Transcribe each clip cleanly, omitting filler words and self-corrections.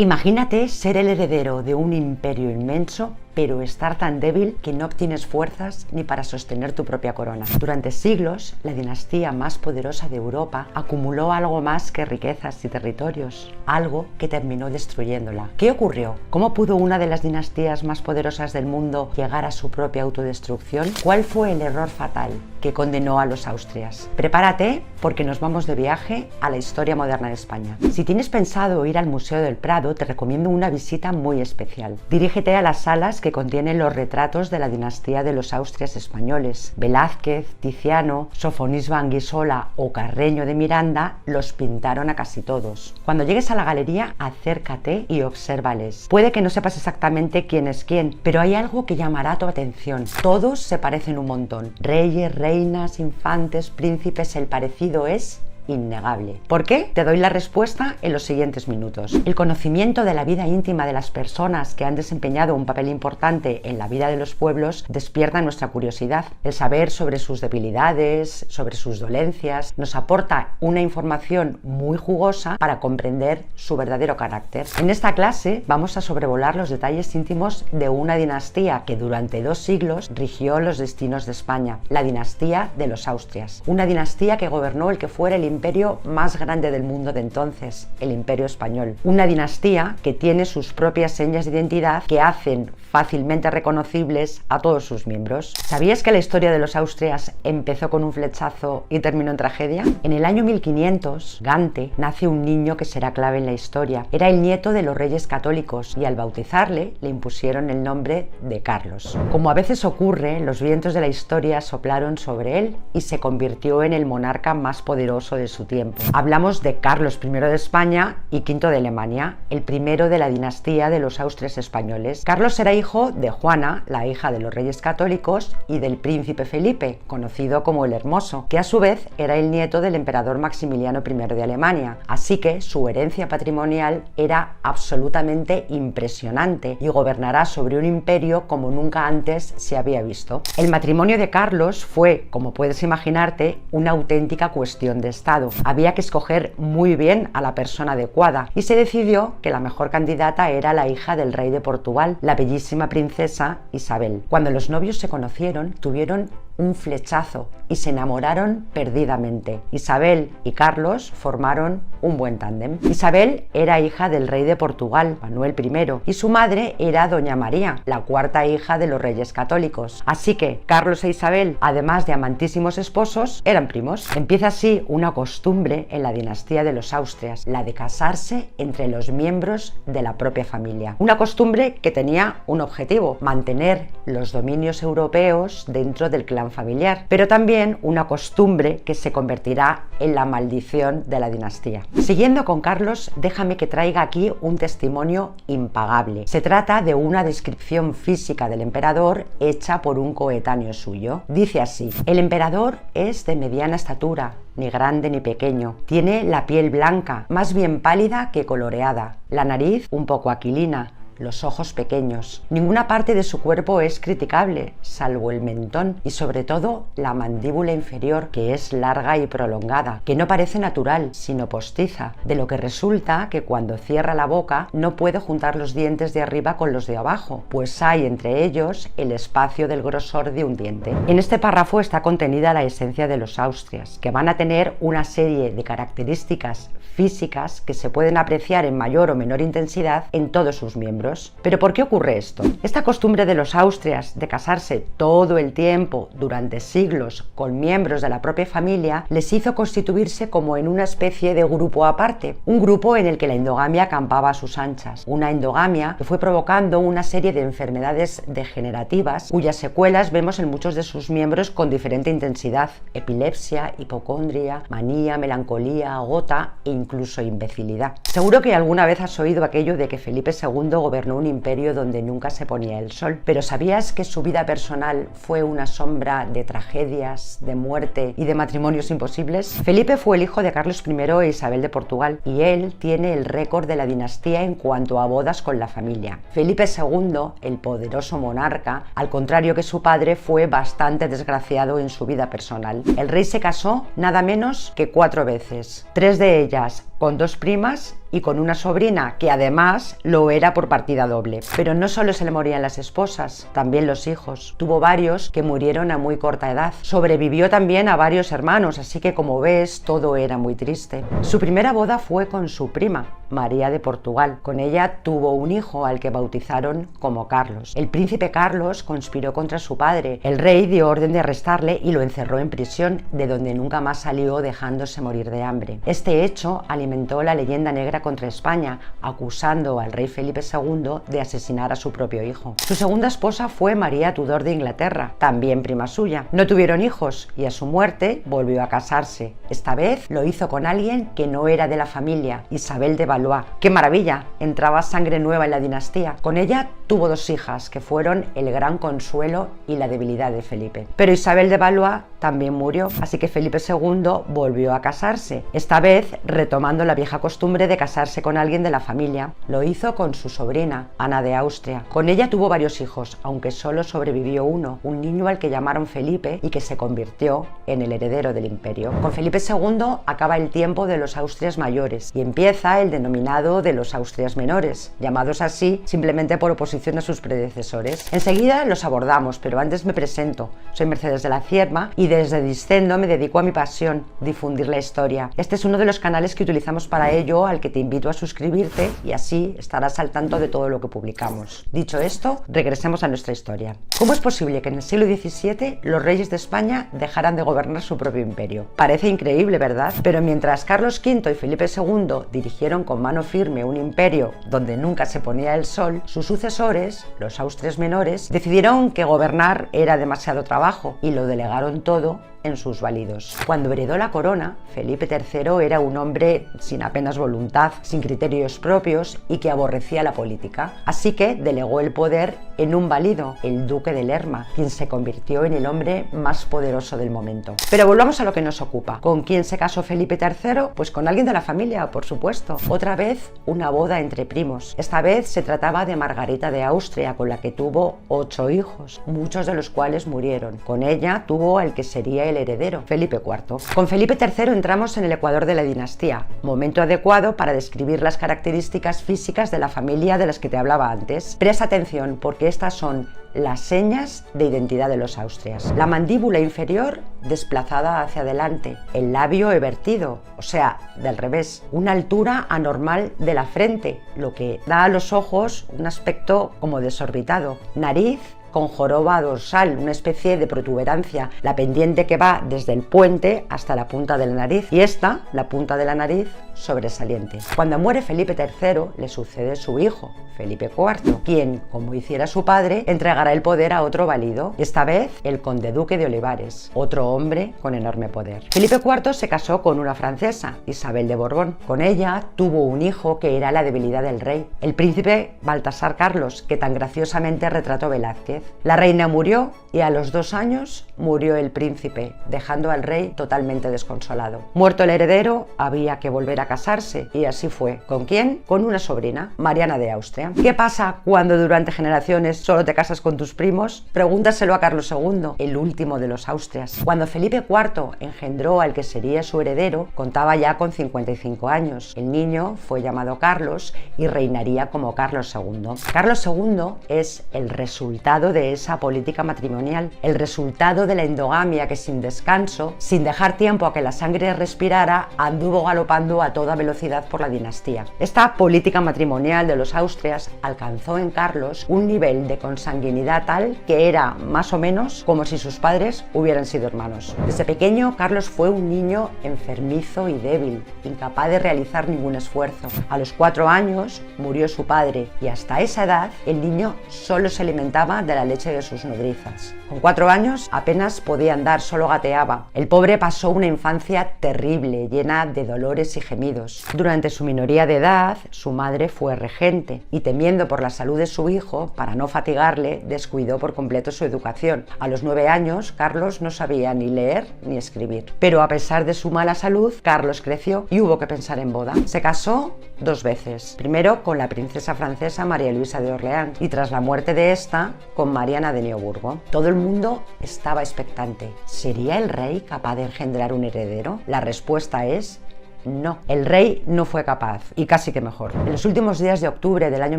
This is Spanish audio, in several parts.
Imagínate ser el heredero de un imperio inmenso, pero estar tan débil que no obtienes fuerzas ni para sostener tu propia corona. Durante siglos, la dinastía más poderosa de Europa acumuló algo más que riquezas y territorios, algo que terminó destruyéndola. ¿Qué ocurrió? ¿Cómo pudo una de las dinastías más poderosas del mundo llegar a su propia autodestrucción? ¿Cuál fue el error fatal que condenó a los Austrias? Prepárate porque nos vamos de viaje a la historia moderna de España. Si tienes pensado ir al Museo del Prado, te recomiendo una visita muy especial. Dirígete a las salas que contienen los retratos de la dinastía de los Austrias españoles. Velázquez, Tiziano, Sofonisba Anguissola o Carreño de Miranda los pintaron a casi todos. Cuando llegues a la galería, acércate y obsérvales. Puede que no sepas exactamente quién es quién, pero hay algo que llamará tu atención. Todos se parecen un montón. Reyes, reinas, infantes, príncipes, el parecido es innegable. ¿Por qué? Te doy la respuesta en los siguientes minutos. El conocimiento de la vida íntima de las personas que han desempeñado un papel importante en la vida de los pueblos despierta nuestra curiosidad. El saber sobre sus debilidades, sobre sus dolencias, nos aporta una información muy jugosa para comprender su verdadero carácter. En esta clase vamos a sobrevolar los detalles íntimos de una dinastía que durante 2 siglos rigió los destinos de España, la dinastía de los Austrias. Una dinastía que gobernó el que fuera el imperio más grande del mundo de entonces, el Imperio Español. Una dinastía que tiene sus propias señas de identidad que hacen fácilmente reconocibles a todos sus miembros. ¿Sabías que la historia de los Austrias empezó con un flechazo y terminó en tragedia? En el año 1500, Gante nace un niño que será clave en la historia. Era el nieto de los reyes católicos y al bautizarle le impusieron el nombre de Carlos. Como a veces ocurre, los vientos de la historia soplaron sobre él y se convirtió en el monarca más poderoso de su tiempo. Hablamos de Carlos I de España y V de Alemania, el primero de la dinastía de los Austrias españoles. Carlos era hijo de Juana, la hija de los reyes católicos, y del príncipe Felipe, conocido como el Hermoso, que a su vez era el nieto del emperador Maximiliano I de Alemania. Así que su herencia patrimonial era absolutamente impresionante y gobernará sobre un imperio como nunca antes se había visto. El matrimonio de Carlos fue, como puedes imaginarte, una auténtica cuestión de Estado. Había que escoger muy bien a la persona adecuada y se decidió que la mejor candidata era la hija del rey de Portugal, la bellísima princesa Isabel. Cuando los novios se conocieron, tuvieron un flechazo y se enamoraron perdidamente. Isabel y Carlos formaron un buen tándem. Isabel era hija del rey de Portugal, Manuel I, y su madre era doña María, la 4ª hija de los reyes católicos. Así que Carlos e Isabel, además de amantísimos esposos, eran primos. Empieza así una costumbre en la dinastía de los Austrias, la de casarse entre los miembros de la propia familia. Una costumbre que tenía un objetivo: mantener los dominios europeos dentro del clan familiar, pero también una costumbre que se convertirá en la maldición de la dinastía. Siguiendo con Carlos, déjame que traiga aquí un testimonio impagable. Se trata de una descripción física del emperador hecha por un coetáneo suyo. Dice así: el emperador es de mediana estatura, ni grande ni pequeño. Tiene la piel blanca, más bien pálida que coloreada, la nariz un poco aquilina, los ojos pequeños. Ninguna parte de su cuerpo es criticable, salvo el mentón y sobre todo la mandíbula inferior, que es larga y prolongada, que no parece natural, sino postiza, de lo que resulta que cuando cierra la boca no puede juntar los dientes de arriba con los de abajo, pues hay entre ellos el espacio del grosor de un diente. En este párrafo está contenida la esencia de los Austrias, que van a tener una serie de características físicas que se pueden apreciar en mayor o menor intensidad en todos sus miembros. ¿Pero por qué ocurre esto? Esta costumbre de los Austrias de casarse todo el tiempo durante siglos con miembros de la propia familia les hizo constituirse como en una especie de grupo aparte, un grupo en el que la endogamia campaba a sus anchas, una endogamia que fue provocando una serie de enfermedades degenerativas cuyas secuelas vemos en muchos de sus miembros con diferente intensidad: epilepsia, hipocondria, manía, melancolía, gota e incluso imbecilidad. Seguro que alguna vez has oído aquello de que Felipe II gobernó un imperio donde nunca se ponía el sol, pero ¿sabías que su vida personal fue una sombra de tragedias, de muerte y de matrimonios imposibles? Felipe fue el hijo de Carlos I e Isabel de Portugal y él tiene el récord de la dinastía en cuanto a bodas con la familia. Felipe II, el poderoso monarca, al contrario que su padre, fue bastante desgraciado en su vida personal. El rey se casó nada menos que 4 veces, 3 de ellas con 2 primas y con una sobrina que además lo era por partida doble. Pero no solo se le morían las esposas, también los hijos. Tuvo varios que murieron a muy corta edad. Sobrevivió también a varios hermanos, así que como ves, todo era muy triste. Su primera boda fue con su prima, María de Portugal. Con ella tuvo un hijo al que bautizaron como Carlos. El príncipe Carlos conspiró contra su padre. El rey dio orden de arrestarle y lo encerró en prisión, de donde nunca más salió, dejándose morir de hambre. Este hecho alimentó la leyenda negra contra España, acusando al rey Felipe II de asesinar a su propio hijo. Su segunda esposa fue María Tudor de Inglaterra, también prima suya. No tuvieron hijos y a su muerte volvió a casarse. Esta vez lo hizo con alguien que no era de la familia, Isabel de Valois. ¡Qué maravilla! Entraba sangre nueva en la dinastía. Con ella tuvo 2 hijas que fueron el gran consuelo y la debilidad de Felipe. Pero Isabel de Valois también murió, así que Felipe II volvió a casarse, esta vez retomando la vieja costumbre de casarse con alguien de la familia. Lo hizo con su sobrina, Ana de Austria. Con ella tuvo varios hijos, aunque solo sobrevivió uno, un niño al que llamaron Felipe y que se convirtió en el heredero del imperio. Con Felipe II acaba el tiempo de los Austrias mayores y empieza el denominado de los Austrias menores, llamados así simplemente por oposición a sus predecesores. Enseguida los abordamos, pero antes me presento. Soy Mercedes de la Cierma y desde Discendo me dedico a mi pasión, difundir la historia. Este es uno de los canales que utilizamos para ello, al que te invito a suscribirte y así estarás al tanto de todo lo que publicamos. Dicho esto, regresemos a nuestra historia. ¿Cómo es posible que en el siglo XVII los reyes de España dejaran de gobernar su propio imperio? Parece increíble, ¿verdad? Pero mientras Carlos V y Felipe II dirigieron con mano firme un imperio donde nunca se ponía el sol, sus sucesores, los Austrias menores, decidieron que gobernar era demasiado trabajo y lo delegaron todo en sus válidos. Cuando heredó la corona, Felipe III era un hombre sin apenas voluntad, sin criterios propios y que aborrecía la política. Así que delegó el poder en un válido, el duque de Lerma, quien se convirtió en el hombre más poderoso del momento. Pero volvamos a lo que nos ocupa. ¿Con quién se casó Felipe III? Pues con alguien de la familia, por supuesto. Otra vez, una boda entre primos. Esta vez se trataba de Margarita de Austria, con la que tuvo 8 hijos, muchos de los cuales murieron. Con ella tuvo al que sería el heredero, Felipe IV. Con Felipe III entramos en el ecuador de la dinastía, momento adecuado para describir las características físicas de la familia de las que te hablaba antes. Presta atención porque estas son las señas de identidad de los Austrias. La mandíbula inferior desplazada hacia adelante, el labio evertido, o sea, del revés, una altura anormal de la frente, lo que da a los ojos un aspecto como desorbitado, nariz con joroba dorsal, una especie de protuberancia, la pendiente que va desde el puente hasta la punta de la nariz, y esta, la punta de la nariz, sobresaliente. Cuando muere Felipe III, le sucede su hijo, Felipe IV, quien, como hiciera su padre, entregará el poder a otro válido, esta vez el conde duque de Olivares, otro hombre con enorme poder. Felipe IV se casó con una francesa, Isabel de Borbón. Con ella tuvo un hijo que era la debilidad del rey, el príncipe Baltasar Carlos, que tan graciosamente retrató Velázquez. La reina murió y a los 2 años murió el príncipe, dejando al rey totalmente desconsolado. Muerto el heredero, había que volver a casarse, y así fue. ¿Con quién? Con una sobrina, Mariana de Austria. ¿Qué pasa cuando durante generaciones solo te casas con tus primos? Pregúntaselo a Carlos II, el último de los Austrias. Cuando Felipe IV engendró al que sería su heredero, contaba ya con 55 años. El niño fue llamado Carlos y reinaría como Carlos II. Carlos II es el resultado de esa política matrimonial, el resultado de la endogamia que sin descanso, sin dejar tiempo a que la sangre respirara, anduvo galopando a toda velocidad por la dinastía. Esta política matrimonial de los Austrias alcanzó en Carlos un nivel de consanguinidad tal que era más o menos como si sus padres hubieran sido hermanos. Desde pequeño, Carlos fue un niño enfermizo y débil, incapaz de realizar ningún esfuerzo. A los 4 años murió su padre y hasta esa edad el niño solo se alimentaba de la leche de sus nodrizas. Con 4 años apenas podía andar, solo gateaba. El pobre pasó una infancia terrible, llena de dolores y gemidos. Durante su minoría de edad, su madre fue regente y, temiendo por la salud de su hijo, para no fatigarle, descuidó por completo su educación. A los 9 años, Carlos no sabía ni leer ni escribir. Pero a pesar de su mala salud, Carlos creció y hubo que pensar en boda. Se casó 2 veces. Primero con la princesa francesa María Luisa de Orleans y tras la muerte de esta, con Mariana de Neoburgo. Todo el mundo estaba expectante. ¿Sería el rey capaz de engendrar un heredero? La respuesta es No, el rey no fue capaz, y casi que mejor. En los últimos días de octubre del año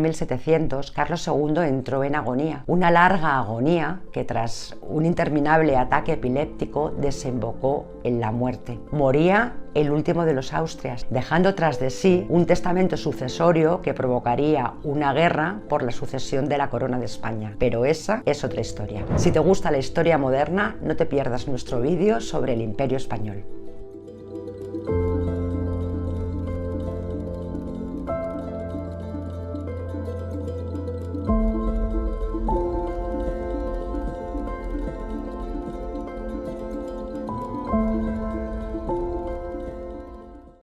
1700, Carlos II entró en agonía, una larga agonía que tras un interminable ataque epiléptico desembocó en la muerte. Moría el último de los Austrias, dejando tras de sí un testamento sucesorio que provocaría una guerra por la sucesión de la corona de España. Pero esa es otra historia. Si te gusta la historia moderna, no te pierdas nuestro vídeo sobre el Imperio Español.